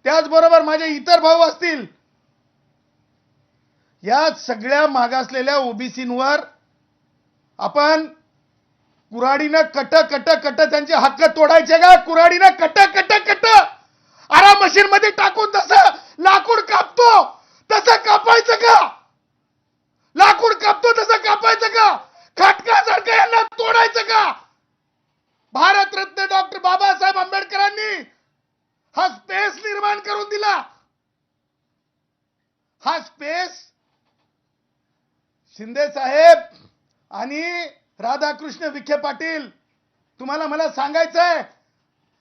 त्याचबरोबर माझे इतर भाऊ असतील, या सगळ्या मागासलेल्या ओबीसींवर आपण कुऱ्हाडीनं कट कट कट त्यांचे हक्क तोडायचे का? कुऱ्हाडीनं कट कट कट आरा मशीन मध्ये टाकून तसं लाकूड कापतो तसं कापायचं का? लाकूड कापतो तसं कापायचं का? खटकासारखं यांना तोडायचं का? भारतरत्न डॉक्टर बाबासाहेब आंबेडकरांनी हा स्पेस निर्माण करून दिला. हा स्पेस शिंदे साहेब आणि राधाकृष्ण विखे पाटील, तुम्हाला मला सांगायचंय,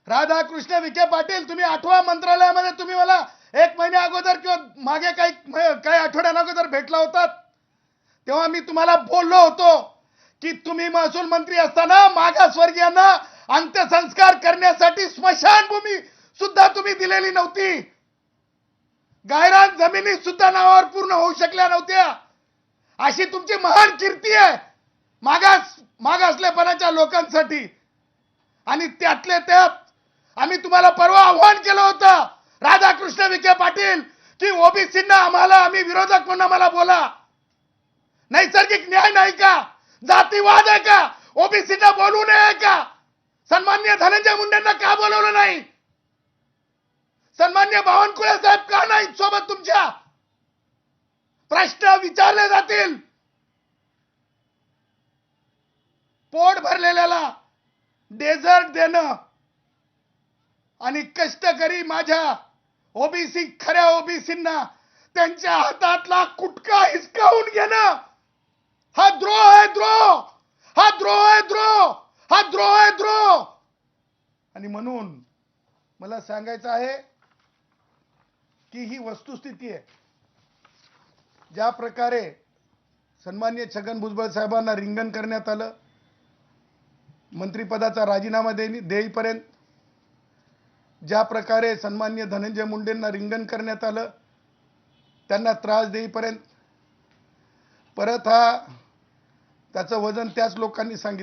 राधाकृष्ण विखे पाटील, तुम्ही 8व्या मंत्रालयामध्ये तुम्ही मला 1 महिन्या अगोदर किंवा मागे काही आठवड्यां अगोदर भेटला होतात, तेव्हा मी तुम्हाला बोललो होतो की तुम्ही महसूल मंत्री असताना मागासवर्गीयांना अंत्यसंस्कार करण्यासाठी स्मशानभूमी सुद्धा तुम्ही दिलेली नव्हती. गायरान जमिनी सुद्धा नावावर पूर्ण होऊ शकल्या नव्हत्या. अशी तुमची महान कीर्ती आहे मागासलेपणाच्या लोकांसाठी. आणि त्यातले त्यात आम्ही तुम्हाला परवा आव्हान केलं होतं, राधाकृष्ण विखे पाटील, की ओबीसींना आम्ही विरोधक म्हणून आम्हाला बोला. नैसर्गिक न्याय नाही का? जातीवाद आहे का? ओबीसींना बोलू नये का? सन्माननीय धनंजय मुंडेंना का बोलवलं नाही? सन्माननीय बावनकुळे साहेब का नाही सोबत तुमच्या? प्रश्न विचारले जातील. पोट भरलेल्याला डेझर्ट देणं आणि कष्टकरी माझ्या ओबीसी, खऱ्या ओबीसींना त्यांच्या हातातला कुटका हिसकावून घेणं, हा द्रोह आहे, द्रोह. हा द्रोह आहे, द्रोह. हा द्रोह आहे, द्रोह. आणि म्हणून मला सांगायचं आहे की ही वस्तुस्थिती आहे. ज्या प्रकारे सन्माननीय छगन भुजबळ साहेबांना रिंगण करण्यात आलं, मंत्रिपदाचा राजीनामा देईपर्यंत, ज्या प्रकारे सन्माननीय धनंजय मुंडेंना रिंगण करण्यात आलं, त्यांना त्रास देईपर्यंत, परत त्याचं वजन त्याच लोकांनी सांगितलं.